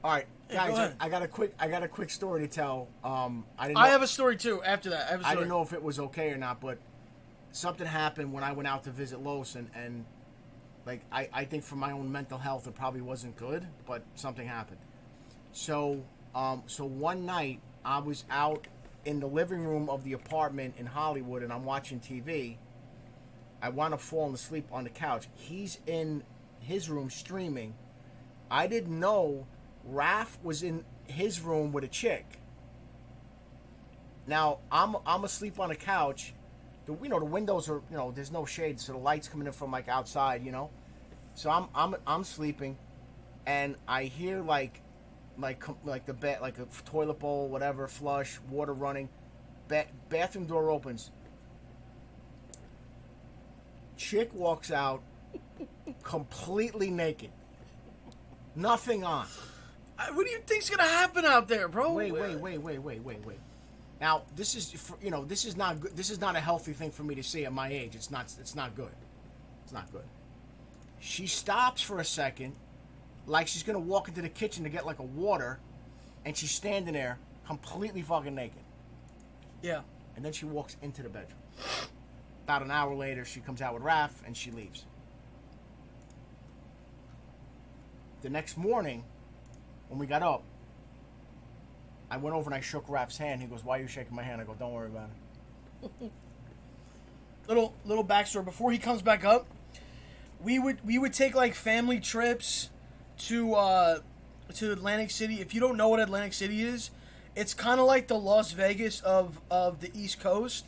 All right, Hey, go guys, ahead. I got a quick story to tell. I have a story too. After that, I have a I story. didn't know if it was okay or not, but something happened when I went out to visit Los, and like I think for my own mental health, it probably wasn't good, but something happened. So one night I was out in the living room of the apartment in Hollywood, and I'm watching TV. I wound up falling asleep on the couch. He's in his room streaming. I didn't know Raph was in his room with a chick. Now I'm asleep on a couch. The windows are, there's no shade, so the light's coming in from like outside. So I'm sleeping, and I hear like the bed, like a toilet bowl, whatever, flush, water running. Bathroom door opens. Chick walks out, completely naked, nothing on. What do you think's gonna happen out there, bro? Wait. Now this is this is not good. This is not a healthy thing for me to see at my age. It's not good. It's not good. She stops for a second, like she's gonna walk into the kitchen to get like a water, and she's standing there completely fucking naked. Yeah. And then she walks into the bedroom. About an hour later, she comes out with Raph and she leaves. The next morning, when we got up, I went over and I shook Raph's hand. He goes, "Why are you shaking my hand?" I go, "Don't worry about it." Little backstory. Before he comes back up, we would take like family trips to Atlantic City. If you don't know what Atlantic City is, it's kind of like the Las Vegas of the East Coast.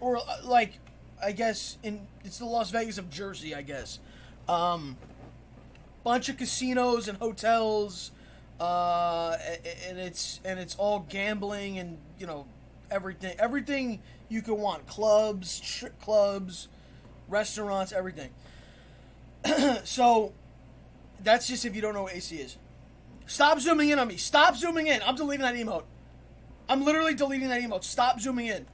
Or like, I guess it's the Las Vegas of Jersey, I guess. Bunch of casinos and hotels, and it's all gambling and everything you could want, clubs, strip clubs, restaurants, everything. So that's just if you don't know what AC is. Stop zooming in on me. Stop zooming in. I'm deleting that emote. I'm literally deleting that emote. Stop zooming in.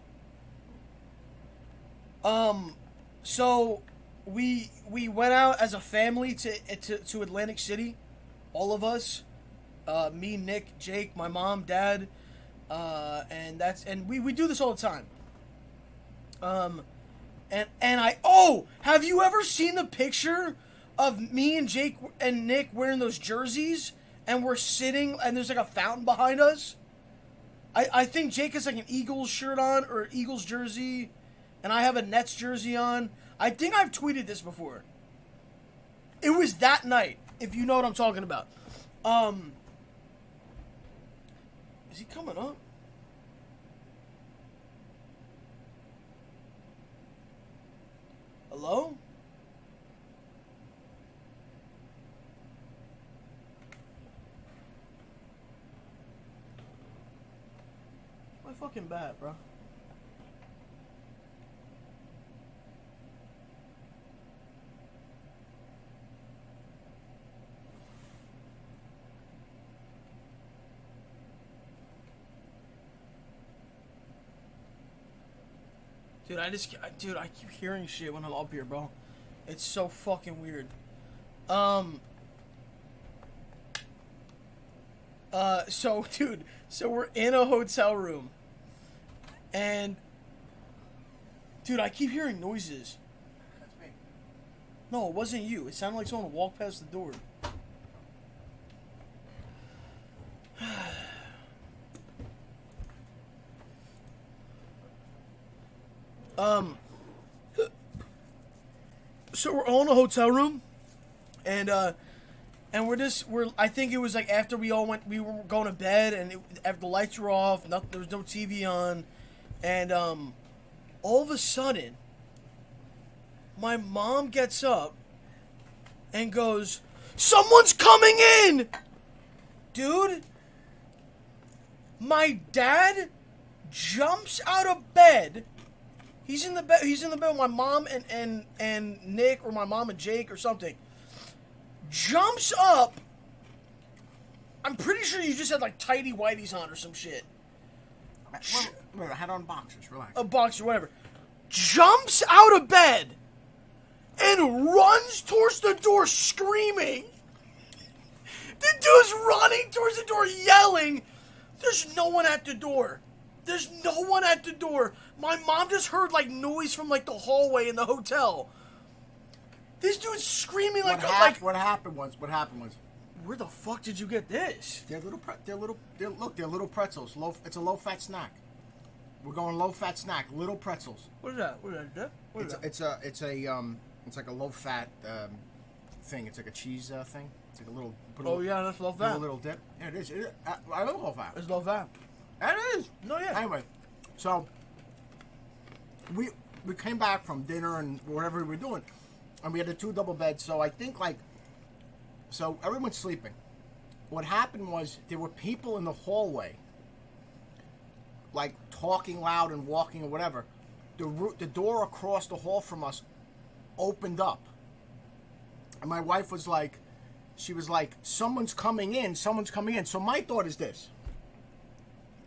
So we went out as a family to Atlantic City, all of us, me, Nick, Jake, my mom, dad, and we do this all the time. Have you ever seen the picture of me and Jake and Nick wearing those jerseys, and we're sitting and there's like a fountain behind us? I think Jake has like an Eagles shirt on or Eagles jersey. And I have a Nets jersey on. I think I've tweeted this before. It was that night, if you know what I'm talking about. Is he coming up? Hello? My fucking bat, bro. Dude, I keep hearing shit when I'm up here, bro. It's so fucking weird. So we're in a hotel room. And, dude, I keep hearing noises. That's me. No, it wasn't you. It sounded like someone walked past the door. So we're all in a hotel room, and I think it was like after we were going to bed, and after the lights were off, there was no TV on, and all of a sudden, my mom gets up and goes, "Someone's coming in!" Dude, my dad jumps out of bed. He's in the bed with my mom and Nick, or my mom and Jake or something. Jumps up. I'm pretty sure you just had like tighty whities on or some shit. I had on boxers. Relax. A boxer, whatever. Jumps out of bed and runs towards the door screaming. The dude's running towards the door, yelling. There's no one at the door. There's no one at the door. My mom just heard, like, noise from, like, the hallway in the hotel. This dude's screaming like... What happened was... Where the fuck did you get this? They're little pretzels. It's a low-fat snack. We're going low-fat snack. Little pretzels. What is that? It's like a low-fat thing. It's like a cheese thing. It's like a little... That's low-fat. A little dip. Yeah, it is. I love low-fat. It's low-fat. It is. No, yeah. Anyway, so we came back from dinner and whatever we were doing, and we had the 2 double beds. So I think so everyone's sleeping. What happened was there were people in the hallway, like talking loud and walking or whatever. The door across the hall from us opened up, and my wife was like, someone's coming in. So my thought is this.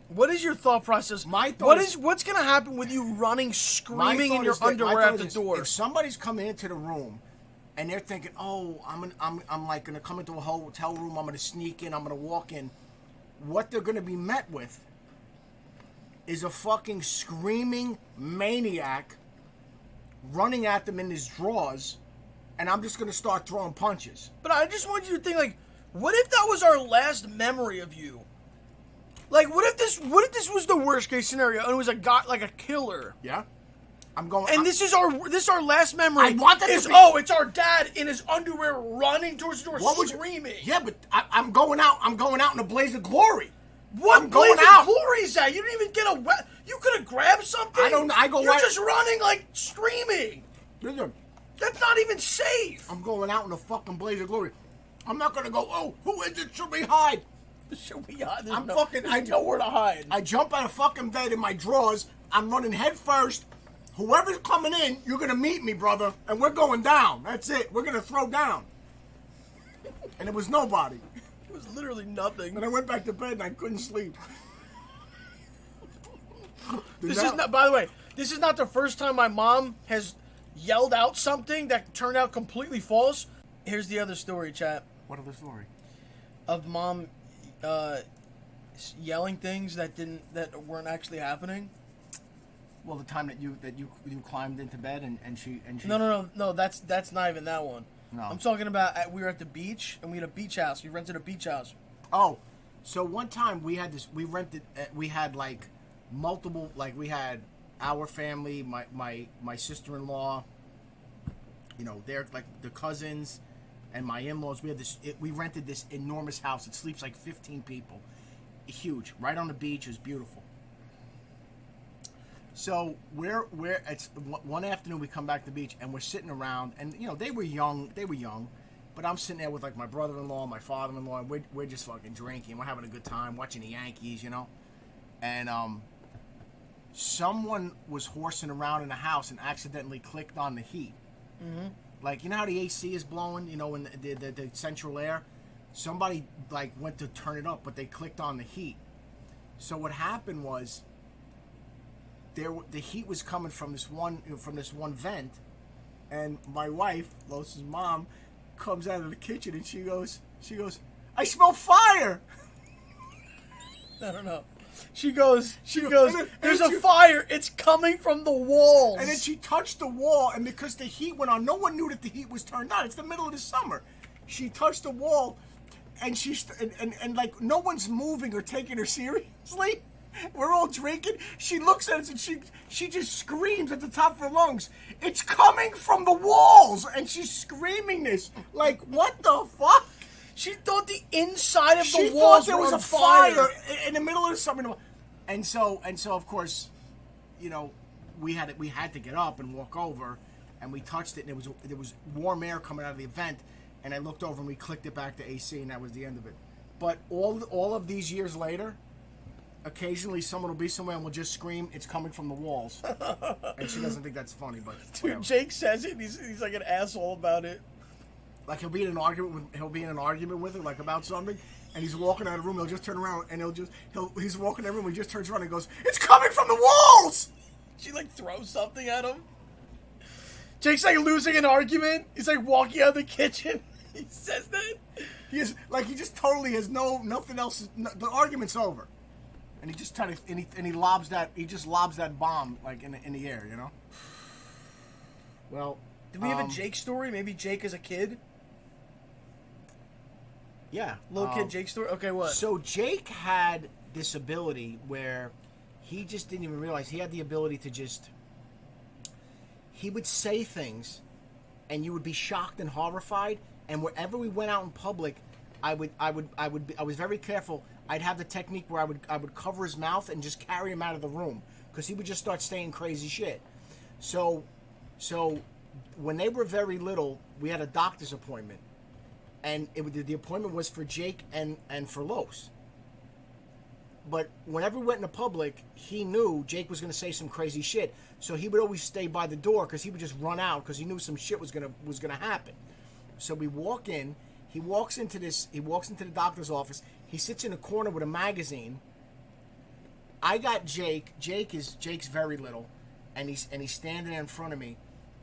What is your thought process? What's going to happen with you running, screaming in your underwear at the door? If somebody's coming into the room and they're thinking, "Oh, I'm like going to come into a hotel room. I'm going to sneak in. I'm going to walk in," what they're going to be met with is a fucking screaming maniac running at them in his drawers, and I'm just going to start throwing punches. But I just want you to think, like, what if that was our last memory of you? Like, what if this was the worst case scenario and it was a guy, like a killer? Yeah, I'm going. And this is our last memory. I want that to be. It's our dad in his underwear running towards the door, screaming. Yeah, but I'm going out. I'm going out in a blaze of glory. What blaze of glory is that? You didn't even get you could have grabbed something. You're just running, like, screaming. Listen, that's not even safe. I'm going out in a fucking blaze of glory. I'm not gonna go. Oh, who is it? Should we hide? Should we hide? I know where to hide. I jump out of fucking bed in my drawers. I'm running head first. Whoever's coming in, you're gonna meet me, brother, and we're going down. That's it. We're gonna throw down. And it was nobody. It was literally nothing. And I went back to bed and I couldn't sleep. By the way, this is not the first time my mom has yelled out something that turned out completely false. Here's the other story, chat. What other story? Of mom yelling things that weren't actually happening. Well, the time that you climbed into bed and she No, that's not even that one. No. I'm talking about we were at the beach and we had a beach house. We rented a beach house. Oh, so one time we had we had like multiple, like we had our family, my sister-in-law, they're like the cousins, and my in-laws. We rented this enormous house. It sleeps like 15 people. Huge, right on the beach. It was beautiful. So it's one afternoon we come back to the beach and we're sitting around, and they were young, but I'm sitting there with like my brother-in-law, my father-in-law, and we're just fucking drinking. We're having a good time watching the Yankees, and someone was horsing around in the house and accidentally clicked on the heat. Mm-hmm. Like, how the AC is blowing, in the central air? Somebody, like, went to turn it up, but they clicked on the heat. So what happened was, the heat was coming from this one vent, and my wife, Los's mom, comes out of the kitchen and she goes, "I smell fire!" I don't know. She goes, there's a fire. It's coming from the walls. And then she touched the wall, and because the heat went on, no one knew that the heat was turned on. It's the middle of the summer. She touched the wall, and and like no one's moving or taking her seriously. We're all drinking. She looks at us and she just screams at the top of her lungs, "It's coming from the walls!" And she's screaming this. Like, what the fuck? She thought the inside of the walls She thought there was were a fire in the middle of the summer. And so of course, we had to get up and walk over, and we touched it, and there was warm air coming out of the vent, and I looked over and we clicked it back to AC, and that was the end of it. But all of these years later, occasionally someone will be somewhere and will just scream, "It's coming from the walls," and she doesn't think that's funny. But dude, Jake says it. And he's like an asshole about it. Like he'll be in an argument with her, like about something, and he's walking out of the room. He'll just turn around and he's walking in the room. He just turns around and goes, "It's coming from the walls!" She like throws something at him. Jake's like losing an argument. He's like walking out of the kitchen. He says that. He just totally has nothing else. The argument's over, and he just he lobs that bomb like in the air, you know. Well, did we have a Jake story? Maybe Jake as a kid. Yeah, little kid Jake story. Okay, what? So Jake had this ability where he just didn't even realize he had the ability to just. He would say things, and you would be shocked and horrified. And wherever we went out in public, I was very careful. I'd have the technique where I would cover his mouth and just carry him out of the room because he would just start saying crazy shit. So when they were very little, we had a doctor's appointment, and the appointment was for Jake and for Los. But whenever we went into public, he knew Jake was going to say some crazy shit, so he would always stay by the door because he would just run out because he knew some shit was gonna happen. So we walk in. He walks into the doctor's office. He sits in a corner with a magazine. I got Jake. Jake's very little, and he's standing there in front of me,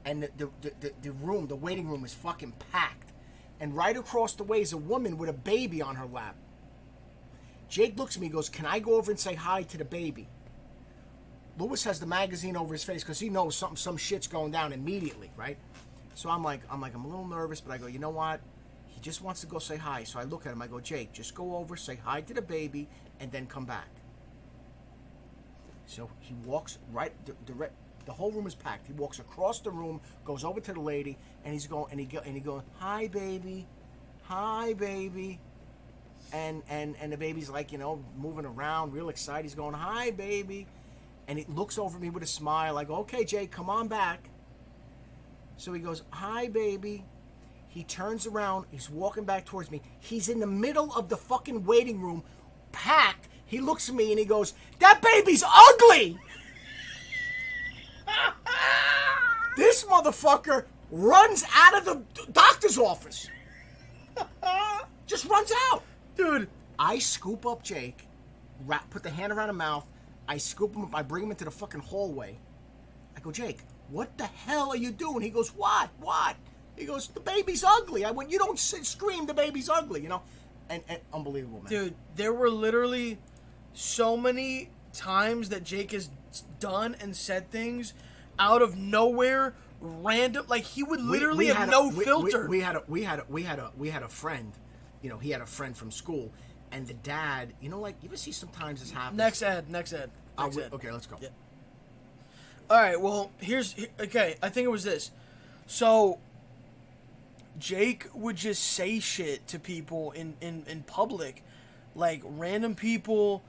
and the waiting room is fucking packed. And right across the way is a woman with a baby on her lap. Jake looks at me and goes, "Can I go over and say hi to the baby?" Lewis has the magazine over his face because he knows some shit's going down immediately, right? So I'm a little nervous, but I go, you know what? He just wants to go say hi. So I look at him, I go, Jake, just go over, say hi to the baby, and then come back. So he walks the whole room is packed. He walks across the room, goes over to the lady, and he goes, hi baby, and the baby's like, you know, moving around, real excited. He's going, hi baby, and he looks over at me with a smile. I go, okay, Jake, come on back. So he goes, hi baby. He turns around, he's walking back towards me. He's in the middle of the fucking waiting room, packed. He looks at me and he goes, that baby's ugly. This motherfucker runs out of the doctor's office. Just runs out. Dude. I scoop up Jake, put the hand around his mouth. I scoop him up. I bring him into the fucking hallway. I go, Jake, what the hell are you doing? He goes, what? He goes, the baby's ugly. I went, you don't scream, the baby's ugly, you know? And unbelievable, man. Dude, there were literally so many times that Jake has done and said things out of nowhere, random. Like, he would literally have no filter. We had a friend. You know, he had a friend from school, and the dad. You know, like you ever see sometimes this happens. Next ad. Okay, let's go. Yeah. All right. Well, okay. I think it was this. So, Jake would just say shit to people in public, like random people,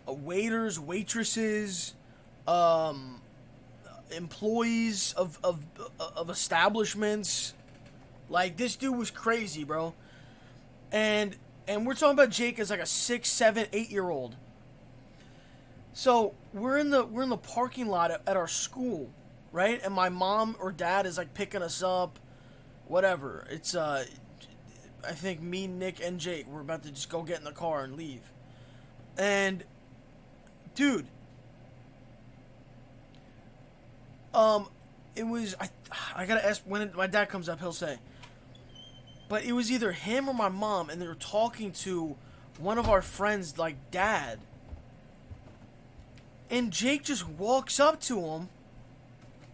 waiters, waitresses, employees of establishments. Like, this dude was crazy, bro. And we're talking about Jake as like a 6, 7, 8-year-old. So we're in the parking lot at our school, right? And my mom or dad is like picking us up, whatever. It's I think me, Nick, and Jake, we're about to just go get in the car and leave. And dude, it was I gotta ask when my dad comes up, he'll say. But it was either him or my mom, and they were talking to one of our friends, like dad. And Jake just walks up to him,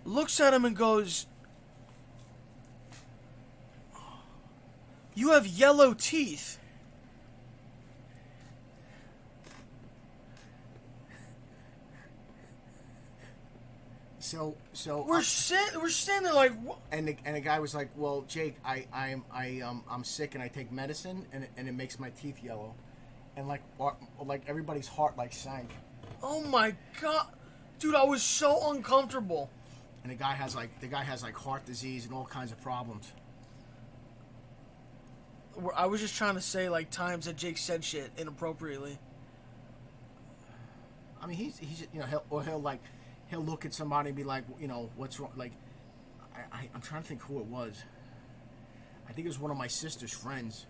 looks at him, and goes, "You have yellow teeth." So we're sitting there like, what? And the guy was like, "Well, Jake, I'm sick and I take medicine and it makes my teeth yellow," and like everybody's heart like sank. Oh my god, dude, I was so uncomfortable. And the guy has like heart disease and all kinds of problems. I was just trying to say like times that Jake said shit inappropriately. I mean, he's you know he'll look at somebody and be like, you know, what's wrong? Like, I'm trying to think who it was. I think it was one of my sister's friends.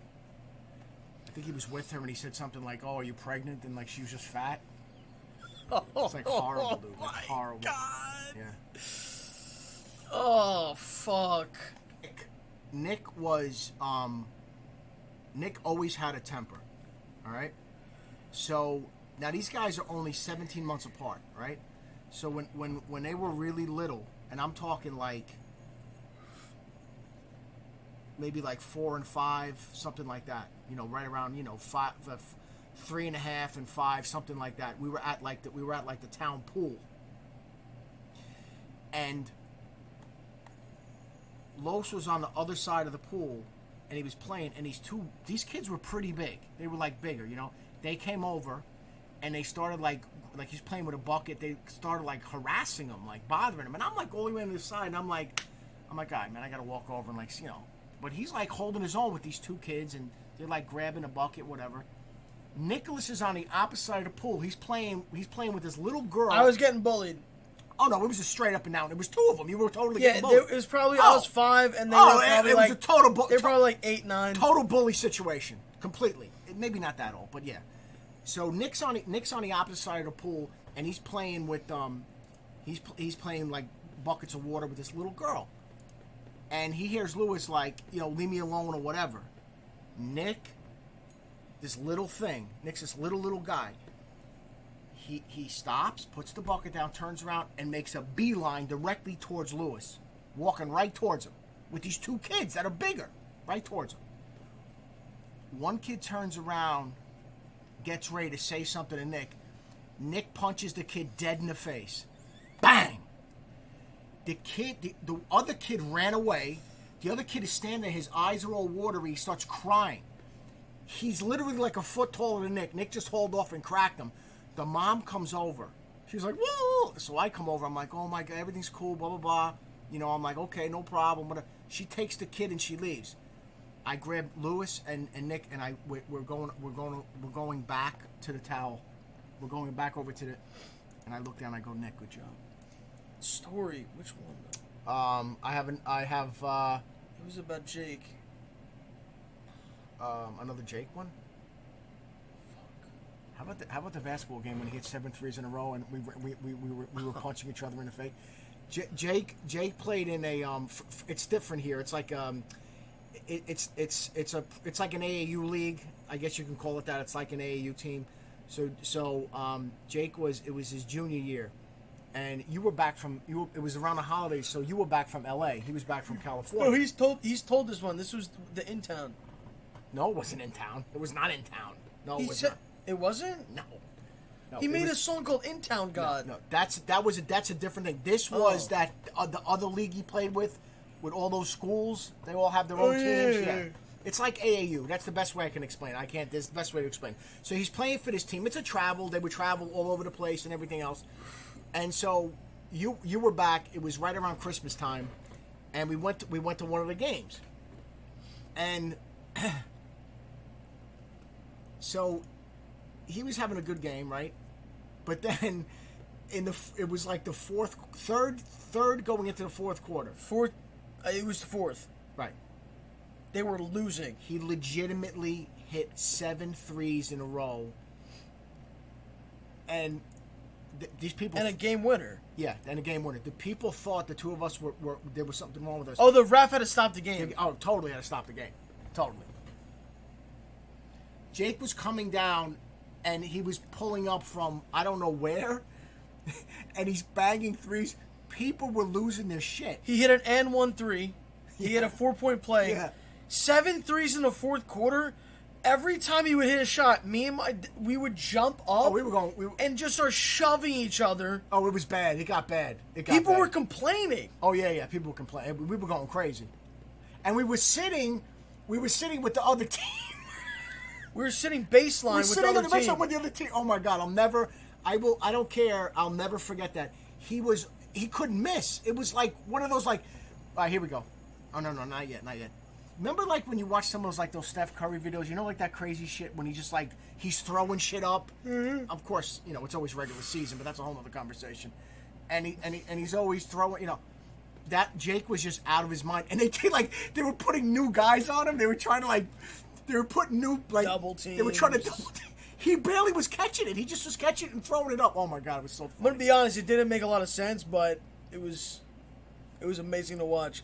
I think he was with her and he said something like, "Oh, are you pregnant?" And like she was just fat. It's like horrible, dude. Like horrible. God. Yeah. Oh fuck. Nick was Nick always had a temper. All right. So now these guys are only 17 months apart, right? So when they were really little, and I'm talking like maybe like 4 and 5, something like that. You know, right around 3.5 and 5, something like that. We were at like the town pool, and Los was on the other side of the pool, and he was playing. And these kids were pretty big. They were like bigger, you know. They came over, and they started like he's playing with a bucket. They started like harassing him, like bothering him. And I'm like all the way on the side, and I'm like, all right, man, I gotta walk over and like, you know. But he's like holding his own with these two kids, and they're like grabbing a bucket, whatever. Nicholas is on the opposite side of the pool. He's playing with this little girl. I was getting bullied. Oh no, it was just straight up and down. It was 2 of them. You were totally getting bullied. It was probably us 5, and they were probably it was a total. They were probably like 8, 9. Total bully situation, completely. Maybe not that old, but yeah. So Nick's on the opposite side of the pool, and he's playing with he's playing like buckets of water with this little girl, and he hears Lewis like, you know, leave me alone or whatever. Nick's this little guy. He stops, puts the bucket down, turns around, and makes a beeline directly towards Lewis, walking right towards him with these 2 kids that are bigger, right towards him. One kid turns around, gets ready to say something to Nick. Nick punches the kid dead in the face. Bang! The other kid ran away. The other kid is standing there. His eyes are all watery. He starts crying. He's literally like a foot taller than Nick. Nick just hauled off and cracked him. The mom comes over. She's like, whoa! So I come over. I'm like, oh my God, everything's cool, blah, blah, blah. You know, I'm like, okay, no problem. She takes the kid and she leaves. I grab Lewis and Nick, and we're going back to the towel. We're going back over to and I look down. I go, Nick, good job. Story, which one? I have. It was about Jake. Another Jake one. Fuck. How about the basketball game when he hit 7 threes in a row and we were punching each other in the face? Jake played in a it's different here. It's like it's like an AAU league. I guess you can call it that. It's like an AAU team. So Jake it was his junior year, and you were back from it was around the holidays, so you were back from LA. He was back from California. No, he's told this one. This was the in town. No, it wasn't in town. It was not in town. No, it was not. It wasn't? No. He made a song called In Town God. No, that's a different thing. This was that the other league he played with all those schools. They all have their own teams. Yeah. It's like AAU. That's the best way I can explain it. This is the best way to explain. So he's playing for this team. It's a travel. They would travel all over the place and everything else. And so you were back. It was right around Christmas time, and we went to one of the games. And so he was having a good game, right? But then it was like the third going into the fourth quarter. It was the fourth. Right. They were losing. He legitimately hit 7 threes in a row. And these people... And a game winner. Yeah, and a game winner. The people thought the 2 of us were there was something wrong with us. Oh, the ref had to stop the game. Oh, totally had to stop the game. Totally. Jake was coming down, and he was pulling up from I don't know where, and he's banging threes. People were losing their shit. He hit an and 1 3. He hit a 4-point play. Yeah. 7 threes in the fourth quarter. Every time he would hit a shot, we would jump up. And just start shoving each other. Oh, it was bad. It got bad. People were complaining. Oh yeah. People were complaining. We were going crazy, and we were sitting with the other team. We were sitting baseline with the other team. Baseline with the other team. Oh my God! I don't care. I'll never forget that. He couldn't miss. It was like one of those like, all right, here we go. Oh no, not yet. Remember, like, when you watch some of those Steph Curry videos, you know, like that crazy shit when he's throwing shit up? Mm-hmm. Of course, you know, it's always regular season, but that's a whole other conversation. And he's always throwing, you know, that Jake was just out of his mind. And they were putting new guys on him. They were trying to, they were putting new, double teams. They were trying to double team. He barely was catching it. He just was catching it and throwing it up. Oh, my God, it was so funny. I'm going to be honest, it didn't make a lot of sense, but it was amazing to watch.